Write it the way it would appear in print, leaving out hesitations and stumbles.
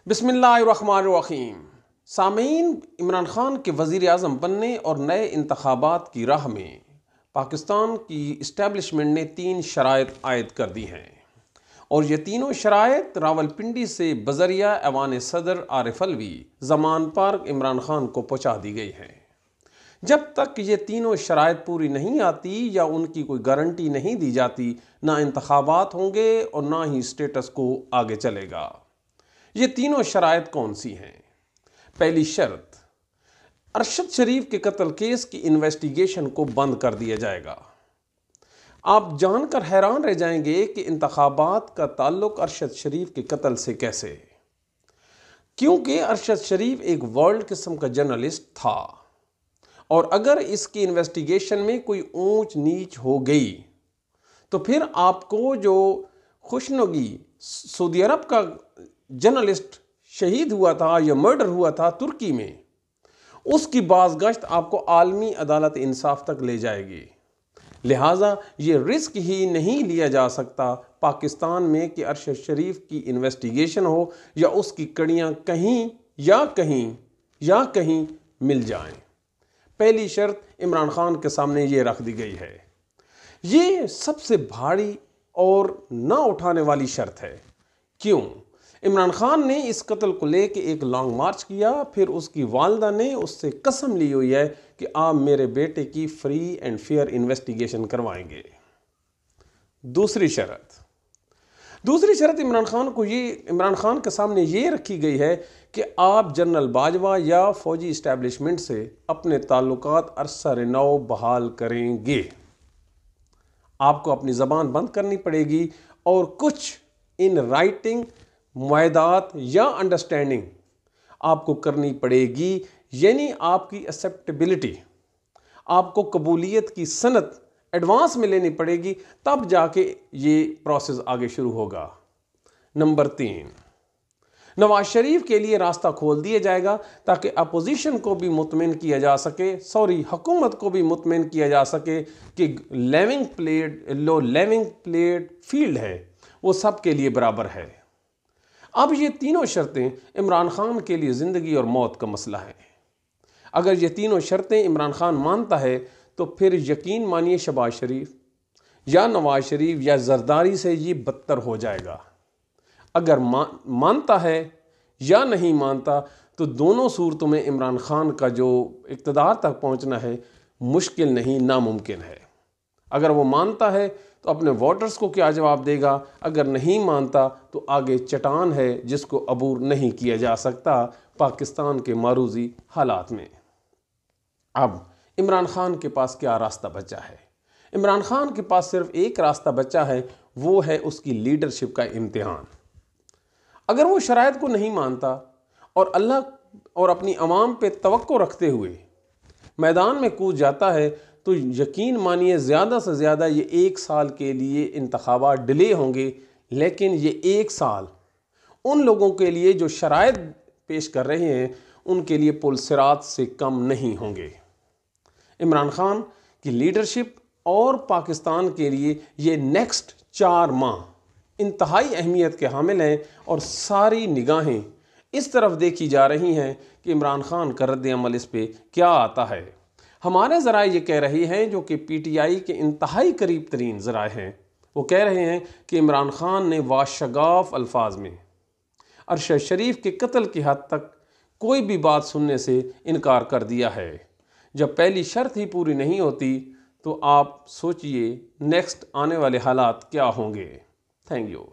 बिस्मिल्लाहिर्रहमानिर्रहीम। सामीन, इमरान खान के वज़ीर आज़म बनने और नए इंतखाबात की राह में पाकिस्तान की इस्टेब्लिशमेंट ने 3 शराइत आयद कर दी हैं और ये तीनों शराइत रावलपिंडी से बज़रिया ऐवान सदर आरिफ अलवी ज़मान पर इमरान खान को पहुँचा दी गई हैं। जब तक ये तीनों शराइत पूरी नहीं आती या उनकी कोई गारंटी नहीं दी जाती, ना इंतखाबात होंगे और ना ही स्टेटस को आगे चलेगा। ये तीनों शराइत कौन सी हैं? पहली शर्त, अरशद शरीफ के कत्ल केस की इन्वेस्टिगेशन को बंद कर दिया जाएगा। आप जानकर हैरान रह जाएंगे कि इंतखाबात का ताल्लुक अरशद शरीफ के कत्ल से कैसे, क्योंकि अरशद शरीफ एक वर्ल्ड किस्म का जर्नलिस्ट था और अगर इसकी इन्वेस्टिगेशन में कोई ऊंच नीच हो गई तो फिर आपको जो खुशनुगी सऊदी अरब का जर्नलिस्ट शहीद हुआ था या मर्डर हुआ था तुर्की में, उसकी बाज़गश्त आपको आलमी अदालत इंसाफ तक ले जाएगी। लिहाजा ये रिस्क ही नहीं लिया जा सकता पाकिस्तान में कि अरशद शरीफ की इन्वेस्टिगेशन हो या उसकी कड़ियाँ कहीं मिल जाएं। पहली शर्त इमरान खान के सामने ये रख दी गई है। ये सबसे भारी और ना उठाने वाली शर्त है। क्यों? इमरान खान ने इस कत्ल को लेके एक लॉन्ग मार्च किया, फिर उसकी वालदा ने उससे कसम ली हुई है कि आप मेरे बेटे की फ्री एंड फेयर इन्वेस्टिगेशन करवाएंगे। दूसरी शर्त इमरान खान के सामने ये रखी गई है कि आप जनरल बाजवा या फौजी इस्टेब्लिशमेंट से अपने ताल्लुकात अरसर नौ बहाल करेंगे। आपको अपनी ज़बान बंद करनी पड़ेगी और कुछ इन राइटिंग मुआहदात या अंडरस्टैंडिंग आपको करनी पड़ेगी, यानी आपकी एक्सेप्टेबिलिटी, आपको कबूलियत की सनत एडवांस में लेनी पड़ेगी, तब जाके ये प्रोसेस आगे शुरू होगा। नंबर 3, नवाज शरीफ के लिए रास्ता खोल दिया जाएगा ताकि अपोजिशन को भी मुतमिन किया जा सके, हुकूमत को भी मुतमिन किया जा सके कि लेवलिंग प्लेट फील्ड है वो सब के लिए बराबर है। अब ये तीनों शर्तें इमरान खान के लिए ज़िंदगी और मौत का मसला है। अगर ये तीनों शर्तें इमरान खान मानता है तो फिर यकीन मानिए शहबाज शरीफ या नवाज शरीफ या जरदारी से ये बदतर हो जाएगा। अगर मानता है या नहीं मानता तो दोनों सूरतों में इमरान खान का जो इक़्तिदार तक पहुंचना है मुश्किल नहीं, नामुमकिन है। अगर वो मानता है तो अपने वोटर्स को क्या जवाब देगा, अगर नहीं मानता तो आगे चट्टान है जिसको अबूर नहीं किया जा सकता पाकिस्तान के मारूजी हालात में। अब इमरान खान के पास क्या रास्ता बचा है? इमरान खान के पास सिर्फ एक रास्ता बचा है, वो है उसकी लीडरशिप का इम्तिहान। अगर वो शराइत को नहीं मानता और अल्लाह और अपनी अवाम पे तवक्को रखते हुए मैदान में कूद जाता है तो यकीन मानिए ज़्यादा से ज़्यादा ये 1 साल के लिए इंतखाबात डिले होंगे, लेकिन ये 1 साल उन लोगों के लिए जो शराइत पेश कर रहे हैं उनके लिए पुलसिरात से कम नहीं होंगे। इमरान खान की लीडरशिप और पाकिस्तान के लिए ये नेक्स्ट 4 माह इंतहाई अहमियत के हामिल हैं और सारी निगाहें इस तरफ देखी जा रही हैं कि इमरान खान का रद्द अमल इस पे क्या आता है। हमारे ज़राए ये कह रहे हैं, जो कि PTI के इंतहाई करीब तरीन ज़राए हैं, वो कह रहे हैं कि इमरान खान ने वाशगाफ अल्फाज में अरशद शरीफ के कत्ल की हद तक कोई भी बात सुनने से इनकार कर दिया है। जब पहली शर्त ही पूरी नहीं होती तो आप सोचिए नेक्स्ट आने वाले हालात क्या होंगे। Thank you.